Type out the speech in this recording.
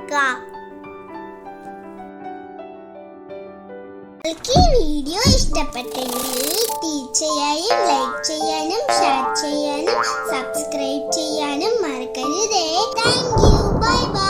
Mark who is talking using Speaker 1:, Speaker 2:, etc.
Speaker 1: കൊടുക്കുക. നിങ്ങൾക്ക് ഈ വീഡിയോ ഇഷ്ടപ്പെട്ടെങ്കിൽ തീർച്ചയായും ലൈക്ക് ചെയ്യാനും ഷെയർ ചെയ്യാനും സബ്സ്ക്രൈബ് ചെയ്യാനും മറക്കരുതേ. Thank you. Bye bye.